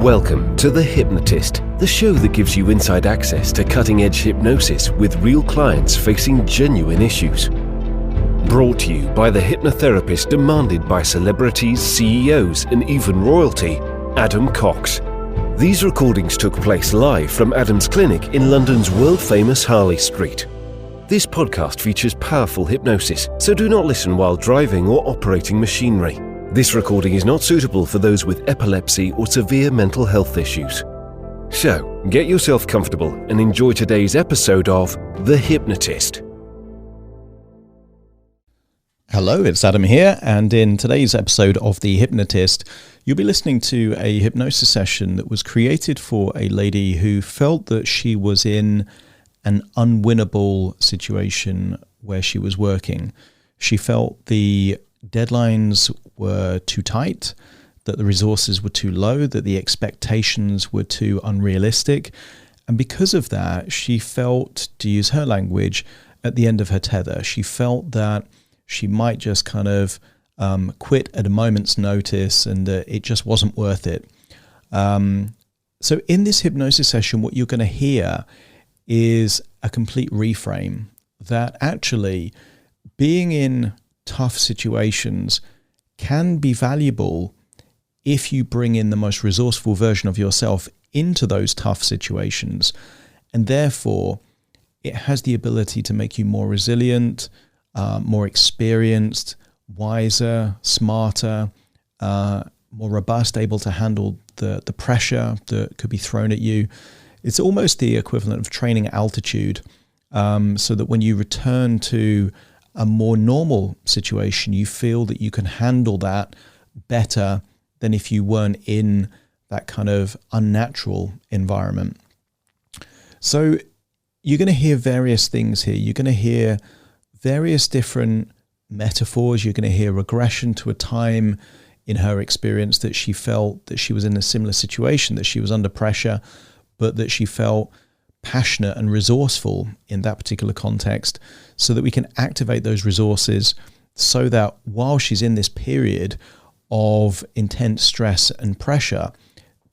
Welcome to The Hypnotist, the show that gives you inside access to cutting-edge hypnosis with real clients facing genuine issues. Brought to you by the hypnotherapist demanded by celebrities, CEOs, and even royalty, Adam Cox. These recordings took place live from Adam's clinic in London's world-famous Harley Street. This podcast features powerful hypnosis, so do not listen while driving or operating machinery. This recording is not suitable for those with epilepsy or severe mental health issues. So, get yourself comfortable and enjoy today's episode of The Hypnotist. Hello, it's Adam here, and in today's episode of The Hypnotist, you'll be listening to a hypnosis session that was created for a lady who felt that she was in an unwinnable situation where she was working. She felt the deadlines were too tight, that the resources were too low, that the expectations were too unrealistic. And because of that, she felt, to use her language, at the end of her tether. She felt that she might just kind of quit at a moment's notice and it just wasn't worth it. So in this hypnosis session, what you're going to hear is a complete reframe that actually being in tough situations can be valuable if you bring in the most resourceful version of yourself into those tough situations. And therefore, it has the ability to make you more resilient, more experienced, wiser, smarter, more robust, able to handle the pressure that could be thrown at you. It's almost the equivalent of training altitude, so that when you return to a more normal situation, you feel that you can handle that better than if you weren't in that kind of unnatural environment. So you're going to hear various things here. You're going to hear various different metaphors. You're going to hear regression to a time in her experience that she felt that she was in a similar situation, that she was under pressure, but that she felt passionate and resourceful in that particular context, so that we can activate those resources so that while she's in this period of intense stress and pressure,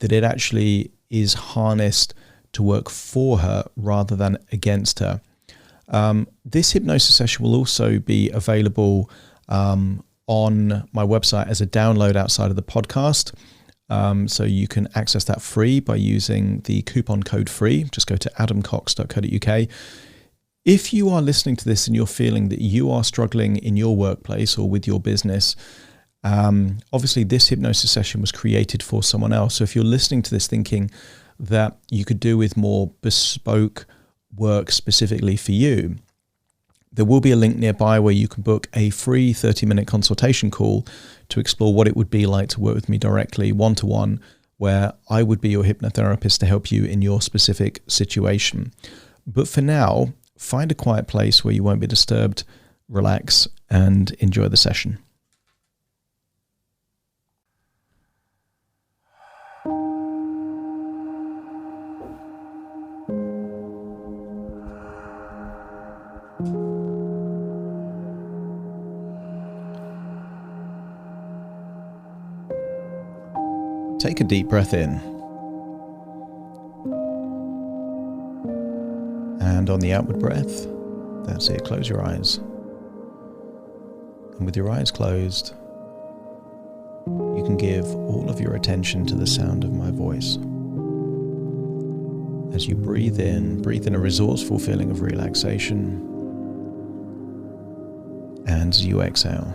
that it actually is harnessed to work for her rather than against her. This hypnosis session will also be available on my website as a download outside of the podcast. So you can access that free by using the coupon code FREE. Just go to adamcox.co.uk. If you are listening to this and you're feeling that you are struggling in your workplace or with your business, obviously this hypnosis session was created for someone else. So if you're listening to this thinking that you could do with more bespoke work specifically for you, there will be a link nearby where you can book a free 30-minute consultation call to explore what it would be like to work with me directly, one-to-one, where I would be your hypnotherapist to help you in your specific situation. But for now, find a quiet place where you won't be disturbed, relax, and enjoy the session. Take a deep breath in. And on the outward breath, that's it, close your eyes. And with your eyes closed, you can give all of your attention to the sound of my voice. As you breathe in a resourceful feeling of relaxation. And as you exhale,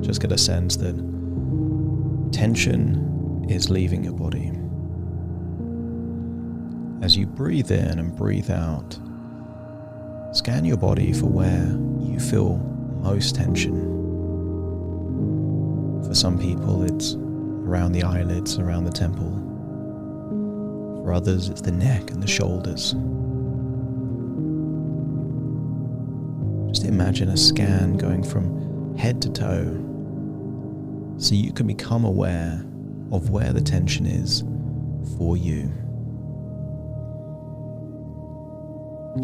just get a sense that tension is leaving your body. As you breathe in and breathe out, scan your body for where you feel most tension. For some people, it's around the eyelids, around the temple. For others, it's the neck and the shoulders. Just imagine a scan going from head to toe so you can become aware of where the tension is for you.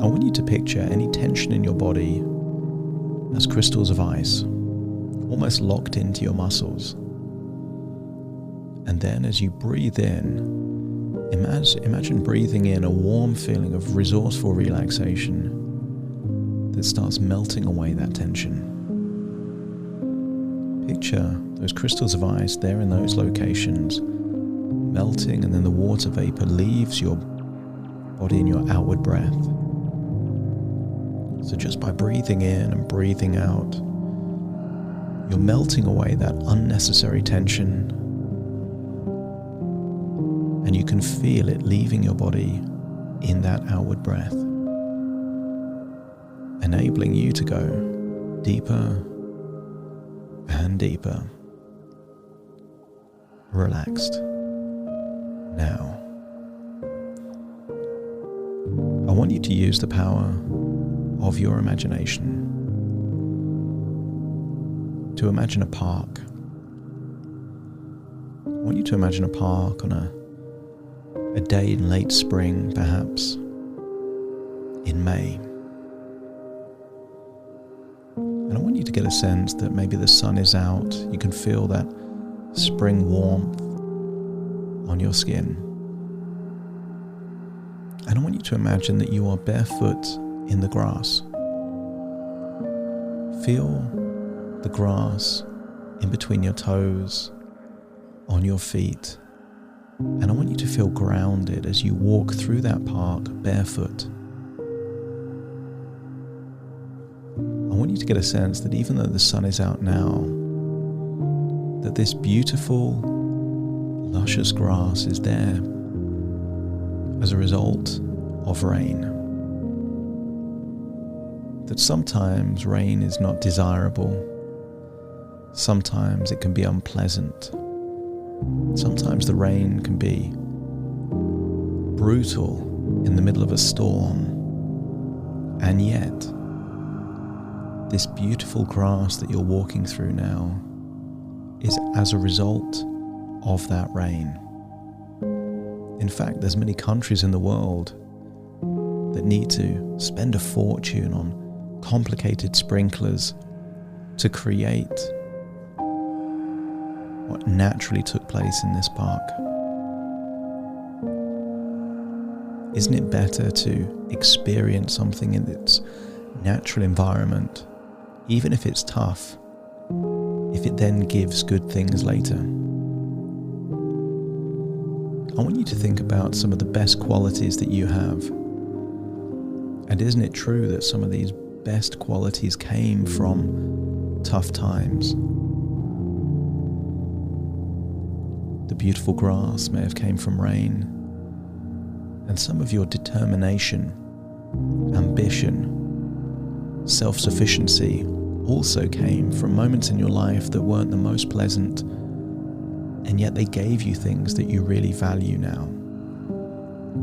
I want you to picture any tension in your body as crystals of ice, almost locked into your muscles. And then as you breathe in, Imagine breathing in a warm feeling of resourceful relaxation that starts melting away that tension. Picture those crystals of ice there in those locations, melting, and then the water vapor leaves your body in your outward breath. So just by breathing in and breathing out, you're melting away that unnecessary tension, and you can feel it leaving your body in that outward breath, enabling you to go deeper and deeper, relaxed. Now, I want you to use the power of your imagination to imagine a park. I want you to imagine a park on a day in late spring, perhaps in May. And I want you to get a sense that maybe the sun is out, you can feel that spring warmth on your skin. And I want you to imagine that you are barefoot in the grass. Feel the grass in between your toes, on your feet. And I want you to feel grounded as you walk through that park barefoot. I want you to get a sense that even though the sun is out now, that this beautiful, luscious grass is there as a result of rain. That sometimes rain is not desirable. Sometimes it can be unpleasant. Sometimes the rain can be brutal in the middle of a storm. And yet, this beautiful grass that you're walking through now is as a result of that rain. In fact, there's many countries in the world that need to spend a fortune on complicated sprinklers to create what naturally took place in this park. Isn't it better to experience something in its natural environment, even if it's tough, if it then gives good things later? I want you to think about some of the best qualities that you have. And isn't it true that some of these best qualities came from tough times? The beautiful grass may have came from rain, and some of your determination, ambition, self-sufficiency also came from moments in your life that weren't the most pleasant, and yet they gave you things that you really value now.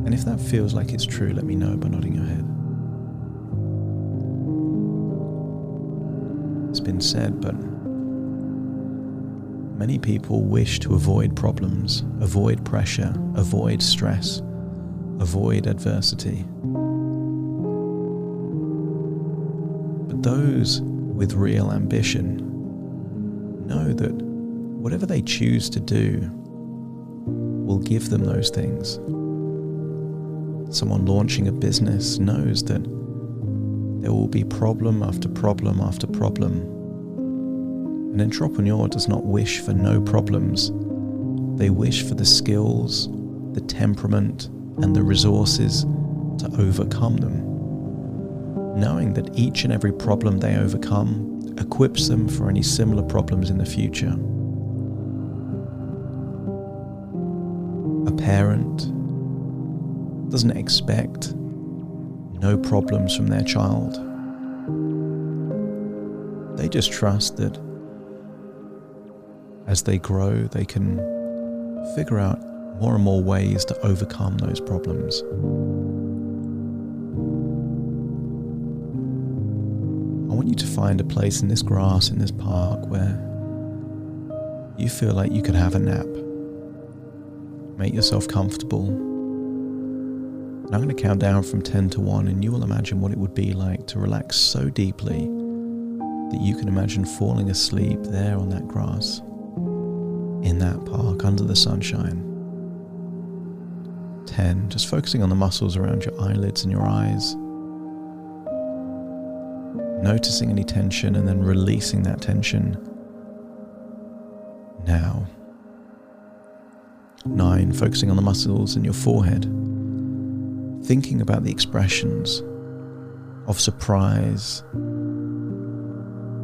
And if that feels like it's true, let me know by nodding your head. It's been said, but many people wish to avoid problems, avoid pressure, avoid stress, avoid adversity. But those with real ambition know that whatever they choose to do will give them those things. Someone launching a business knows that there will be problem after problem after problem. An entrepreneur does not wish for no problems. They wish for the skills, the temperament, and the resources to overcome them, knowing that each and every problem they overcome equips them for any similar problems in the future. A parent doesn't expect no problems from their child. They just trust that as they grow, they can figure out more and more ways to overcome those problems. I want you to find a place in this grass, in this park, where you feel like you could have a nap. Make yourself comfortable. And I'm going to count down from 10 to 1, and you will imagine what it would be like to relax so deeply that you can imagine falling asleep there on that grass, in that park, under the sunshine. 10, just focusing on the muscles around your eyelids and your eyes. Noticing any tension and then releasing that tension. Now. 9, focusing on the muscles in your forehead. Thinking about the expressions of surprise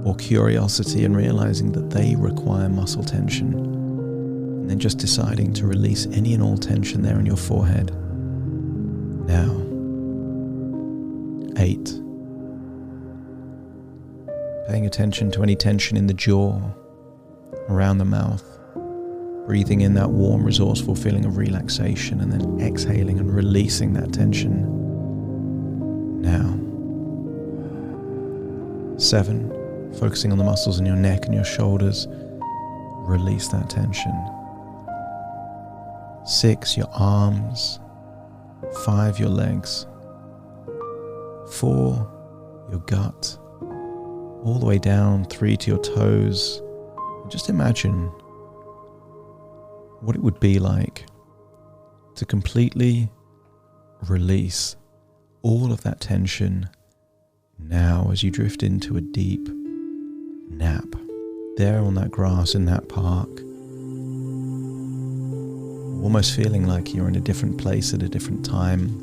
or curiosity and realizing that they require muscle tension. And then just deciding to release any and all tension there in your forehead. Now. 8. Paying attention to any tension in the jaw, around the mouth. Breathing in that warm, resourceful feeling of relaxation and then exhaling and releasing that tension. Now. 7. Focusing on the muscles in your neck and your shoulders. Release that tension. 6. Your arms. 5. Your legs. 4. Your gut. All the way down, 3 to your toes. And just imagine what it would be like to completely release all of that tension now as you drift into a deep nap there on that grass in that park, almost feeling like you're in a different place at a different time,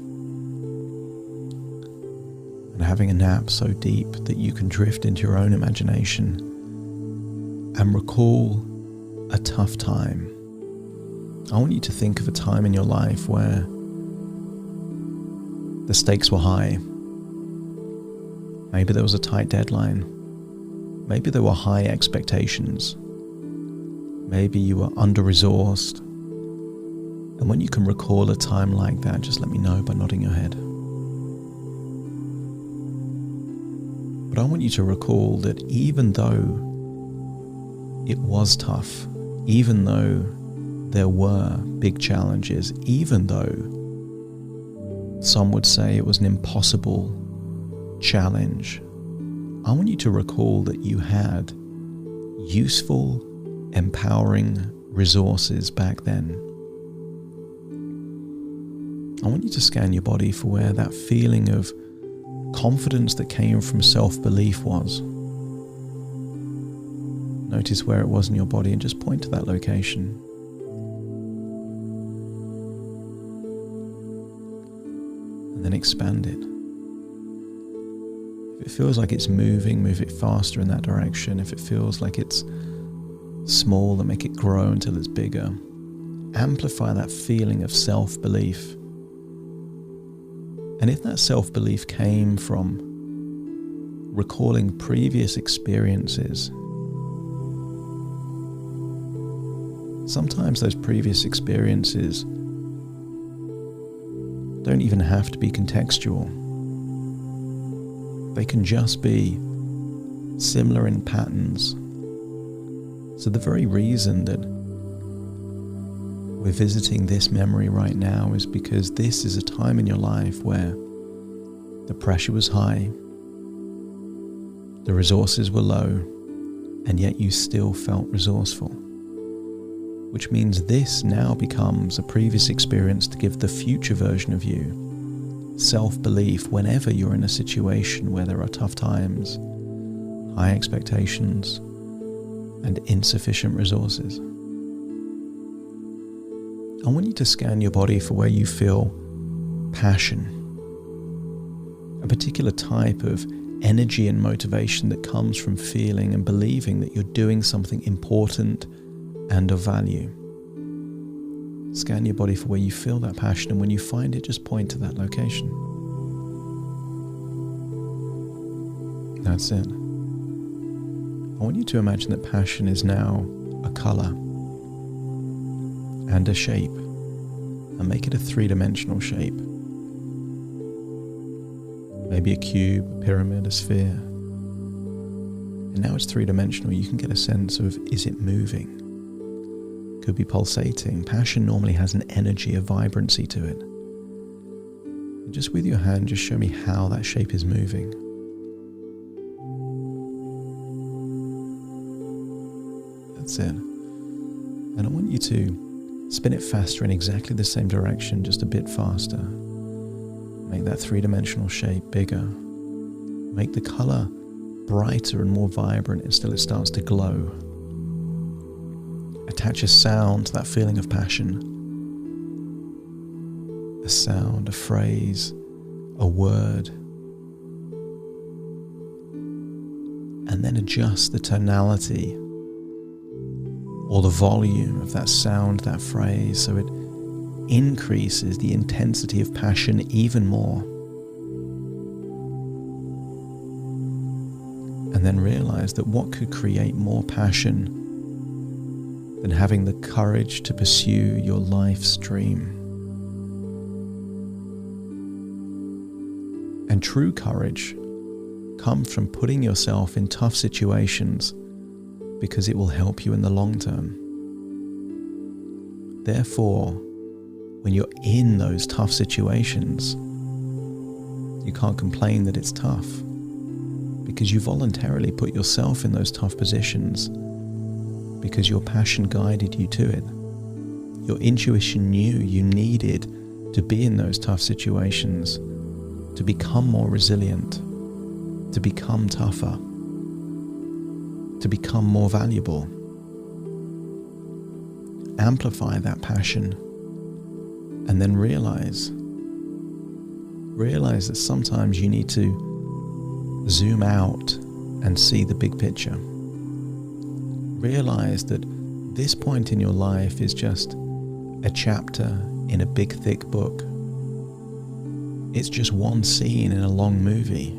and having a nap so deep that you can drift into your own imagination and recall a tough time. I want you to think of a time in your life where the stakes were high. Maybe there was a tight deadline. Maybe there were high expectations. Maybe you were under-resourced. And when you can recall a time like that, just let me know by nodding your head. But I want you to recall that even though it was tough, even though there were big challenges, even though some would say it was an impossible challenge, I want you to recall that you had useful, empowering resources back then. I want you to scan your body for where that feeling of confidence that came from self-belief was. Notice where it was in your body and just point to that location. And then expand it. If it feels like it's moving, move it faster in that direction. If it feels like it's small, then make it grow until it's bigger. Amplify that feeling of self-belief. And if that self-belief came from recalling previous experiences, sometimes those previous experiences don't even have to be contextual. They can just be similar in patterns. So the very reason that we're visiting this memory right now is because this is a time in your life where the pressure was high, the resources were low, and yet you still felt resourceful. Which means this now becomes a previous experience to give the future version of you self-belief whenever you're in a situation where there are tough times, high expectations, and insufficient resources. I want you to scan your body for where you feel passion, a particular type of energy and motivation that comes from feeling and believing that you're doing something important and of value. Scan your body for where you feel that passion, and when you find it, just point to that location. That's it. I want you to imagine that passion is now a color and a shape, and make it a three-dimensional shape. Maybe a cube, a pyramid, a sphere. And now it's three-dimensional. You can get a sense of, is it moving? Could be pulsating. Passion normally has an energy, a vibrancy to it. And just with your hand, just show me how that shape is moving. That's it. And I want you to Spin it faster in exactly the same direction, just a bit faster. Make that three-dimensional shape bigger. Make the color brighter and more vibrant until it starts to glow. Attach a sound to that feeling of passion. A sound, a phrase, a word. And then adjust the tonality or the volume of that sound, that phrase, so it increases the intensity of passion even more. And then realize that what could create more passion than having the courage to pursue your life's dream? And true courage comes from putting yourself in tough situations because it will help you in the long term. Therefore, when you're in those tough situations, you can't complain that it's tough because you voluntarily put yourself in those tough positions because your passion guided you to it. Your intuition knew you needed to be in those tough situations to become more resilient, to become tougher, to become more valuable. Amplify that passion and then realize that sometimes you need to zoom out and see the big picture. Realize that this point in your life is just a chapter in a big thick book. It's just one scene in a long movie.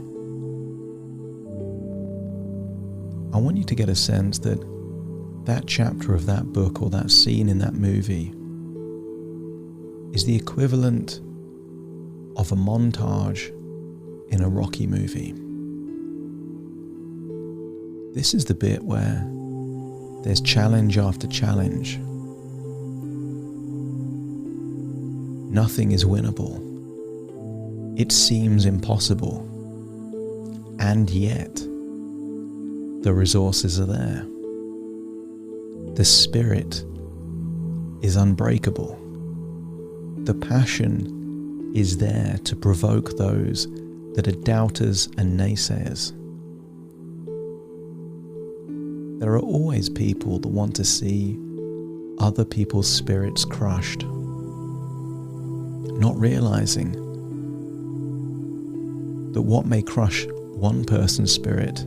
I want you to get a sense that that chapter of that book or that scene in that movie is the equivalent of a montage in a Rocky movie. This is the bit where there's challenge after challenge. Nothing is winnable. It seems impossible. And yet, the resources are there. The spirit is unbreakable. The passion is there to provoke those that are doubters and naysayers. There are always people that want to see other people's spirits crushed, not realizing that what may crush one person's spirit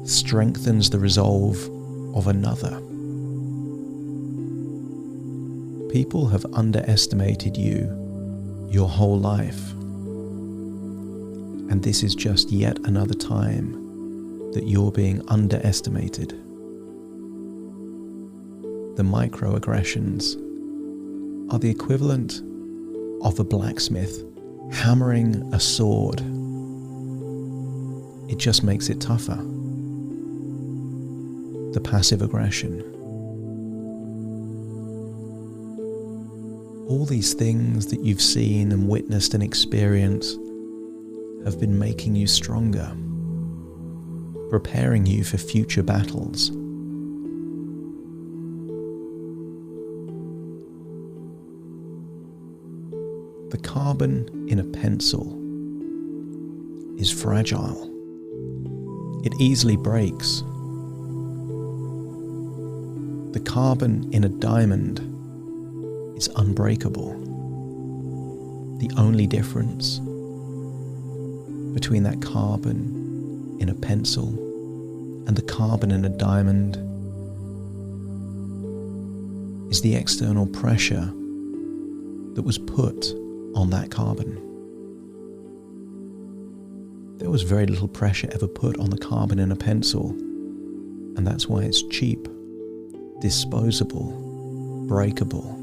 strengthens the resolve of another. People have underestimated you your whole life, and this is just yet another time that you're being underestimated. The microaggressions are the equivalent of a blacksmith hammering a sword. It just makes it tougher. The passive aggression. All these things that you've seen and witnessed and experienced have been making you stronger, preparing you for future battles. The carbon in a pencil is fragile. It easily breaks. The carbon in a diamond is unbreakable. The only difference between that carbon in a pencil and the carbon in a diamond is the external pressure that was put on that carbon. There was very little pressure ever put on the carbon in a pencil, and that's why it's cheap, disposable, breakable.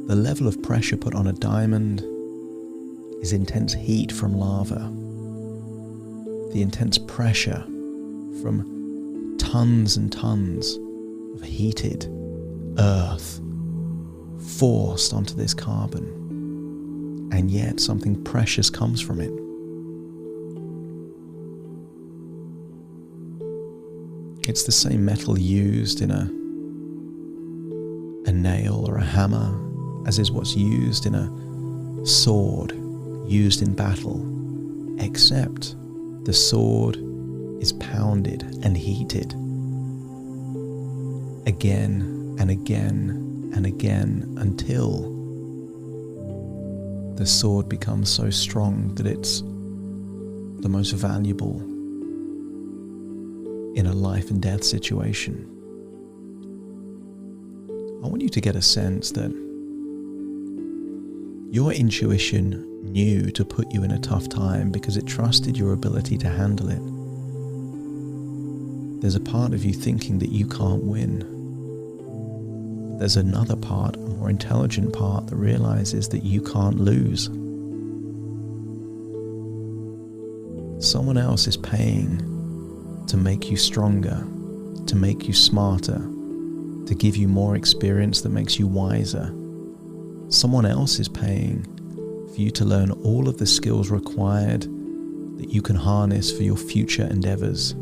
The level of pressure put on a diamond is intense heat from lava. The intense pressure from tons and tons of heated earth forced onto this carbon, and yet something precious comes from it. It's the same metal used in a a nail or a hammer, as is what's used in a sword used in battle, except the sword is pounded and heated again and again and again until the sword becomes so strong that it's the most valuable in a life and death situation. I want you to get a sense that your intuition knew to put you in a tough time because it trusted your ability to handle it. There's a part of you thinking that you can't win. But there's another part, a more intelligent part, that realizes that you can't lose. Someone else is paying to make you stronger, to make you smarter, to give you more experience that makes you wiser. Someone else is paying for you to learn all of the skills required that you can harness for your future endeavors.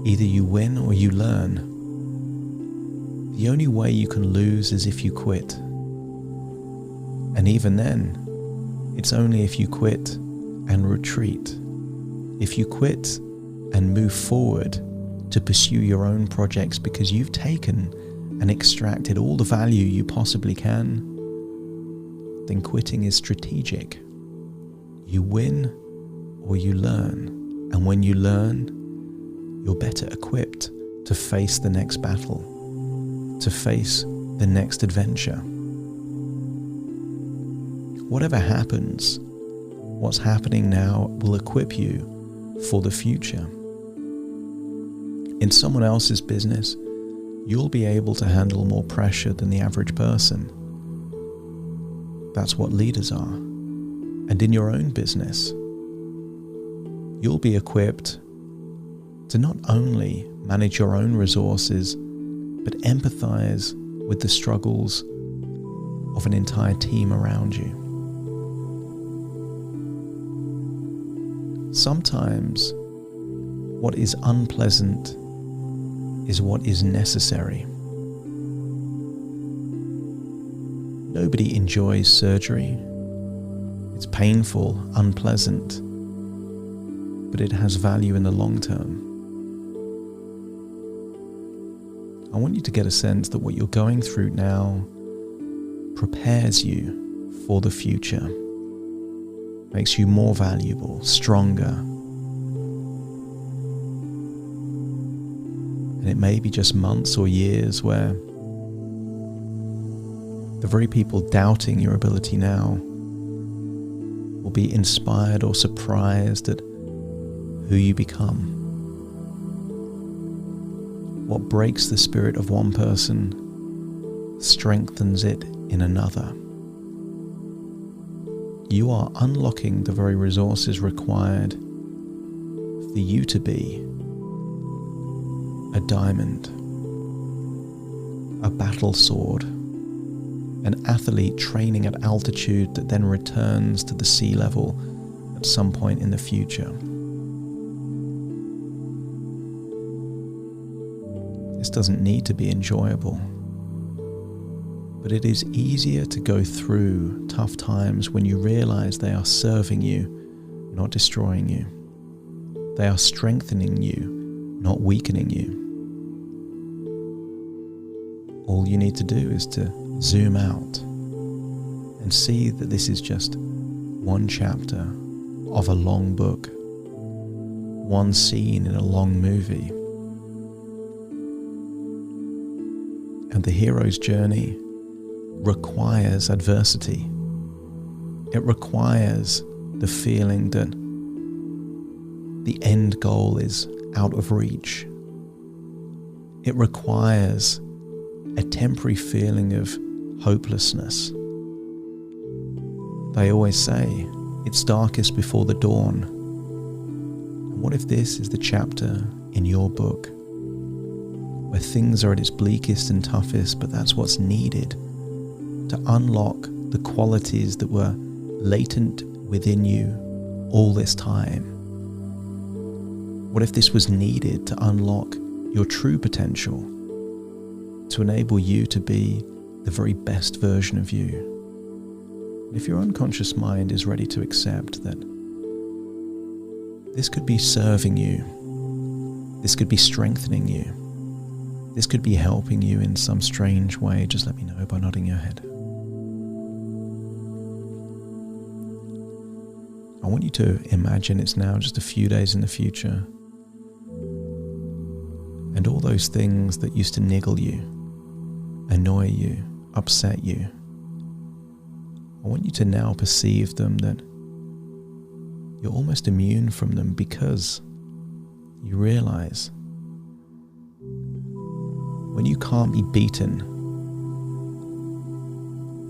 Either you win or you learn. The only way you can lose is if you quit. And even then, it's only if you quit and retreat. If you quit and move forward to pursue your own projects because you've taken and extracted all the value you possibly can, then quitting is strategic. You win or you learn. And when you learn, you're better equipped to face the next battle, to face the next adventure. Whatever happens, what's happening now will equip you for the future. In someone else's business, you'll be able to handle more pressure than the average person. That's what leaders are. And in your own business, you'll be equipped to not only manage your own resources, but empathize with the struggles of an entire team around you. Sometimes what is unpleasant is what is necessary. Nobody enjoys surgery. It's painful, unpleasant, but it has value in the long term. I want you to get a sense that what you're going through now prepares you for the future, makes you more valuable, stronger. And it may be just months or years where the very people doubting your ability now will be inspired or surprised at who you become. What breaks the spirit of one person strengthens it in another. You are unlocking the very resources required for you to be a diamond, a battle sword, an athlete training at altitude that then returns to the sea level at some point in the future. This doesn't need to be enjoyable, but it is easier to go through tough times when you realize they are serving you, not destroying you. They are strengthening you, not weakening you. All you need to do is to zoom out and see that this is just one chapter of a long book, one scene in a long movie. And the hero's journey requires adversity. It requires the feeling that the end goal is out of reach. It requires a temporary feeling of hopelessness. They always say it's darkest before the dawn. And what if this is the chapter in your book where things are at its bleakest and toughest, but that's what's needed to unlock the qualities that were latent within you all this time? What if this was needed to unlock your true potential, to enable you to be the very best version of you. And if your unconscious mind is ready to accept that this could be serving you, this could be strengthening you, this could be helping you in some strange way, just let me know by nodding your head. I want you to imagine it's now just a few days in the future, and all those things that used to niggle you, annoy you, upset you, I want you to now perceive them that you're almost immune from them, because you realize when you can't be beaten,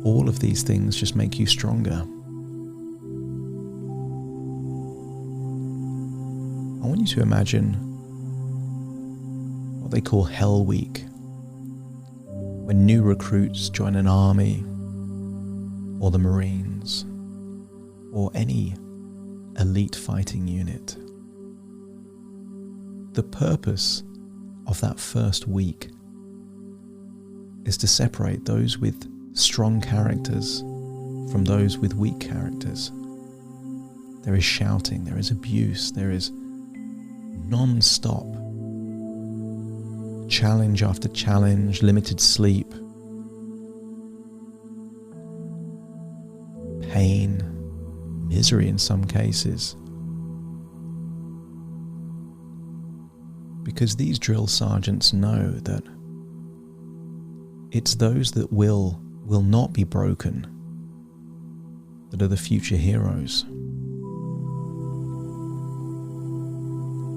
all of these things just make you stronger. I want you to imagine what they call Hell Week, when new recruits join an army, or the Marines, or any elite fighting unit. The purpose of that first week is to separate those with strong characters from those with weak characters. There is shouting, there is abuse, there is non-stop challenge after challenge, limited sleep, pain, misery in some cases. Because these drill sergeants know that it's those that will not be broken that are the future heroes.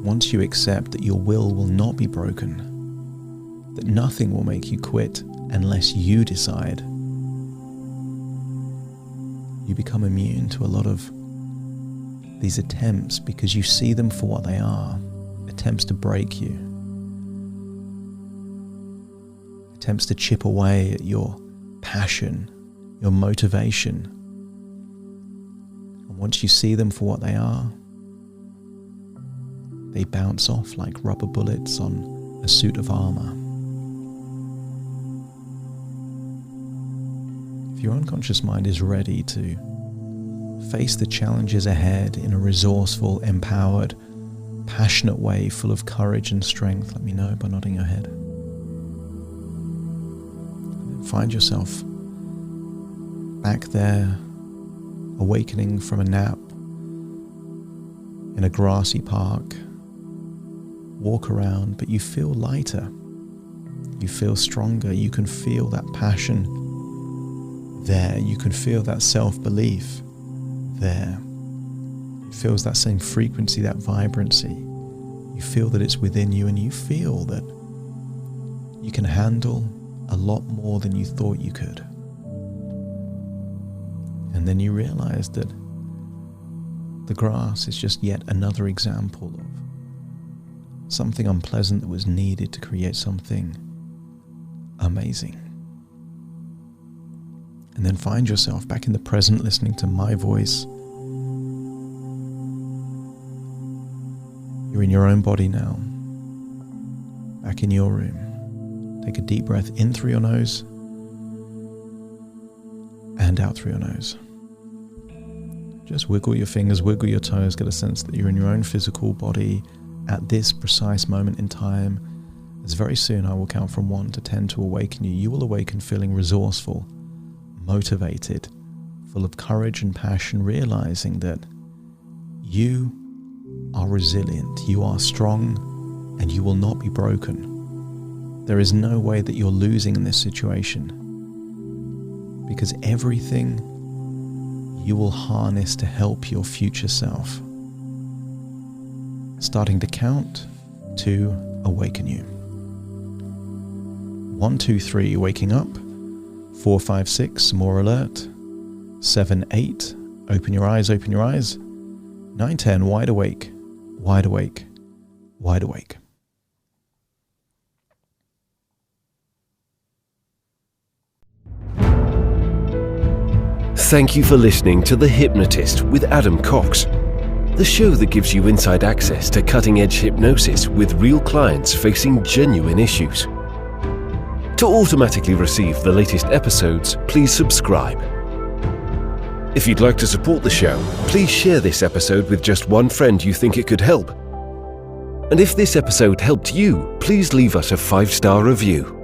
Once you accept that your will not be broken, that nothing will make you quit unless you decide, you become immune to a lot of these attempts, because you see them for what they are, attempts to break you, attempts to chip away at your passion, your motivation. And once you see them for what they are, they bounce off like rubber bullets on a suit of armor. If your unconscious mind is ready to face the challenges ahead in a resourceful, empowered, passionate way, full of courage and strength, let me know by nodding your head. And then find yourself back there, awakening from a nap in a grassy park. Walk around, but you feel lighter, you feel stronger, you can feel that passion there, you can feel that self-belief there. It feels that same frequency, that vibrancy. You feel that it's within you, and you feel that you can handle a lot more than you thought you could. And then you realize that the grass is just yet another example of something unpleasant that was needed to create something amazing. And then find yourself back in the present, listening to my voice. You're in your own body now, back in your room. Take a deep breath in through your nose and out through your nose. Just wiggle your fingers, wiggle your toes, get a sense that you're in your own physical body at this precise moment in time. As very soon I will count from 1 to 10 to awaken you. You will awaken feeling resourceful, motivated, full of courage and passion, realizing that you are resilient, you are strong, and you will not be broken. There is no way that you're losing in this situation, because everything you will harness to help your future self. Starting to count to awaken you. 1, 2, 3, waking up. 4, 5, 6, more alert. 7, 8, open your eyes, open your eyes. 9, 10, wide awake, wide awake, wide awake. Thank you for listening to The Hypnotist with Adam Cox, the show that gives you inside access to cutting-edge hypnosis with real clients facing genuine issues. To automatically receive the latest episodes, please subscribe. If you'd like to support the show, please share this episode with just one friend you think it could help. And if this episode helped you, please leave us a 5-star review.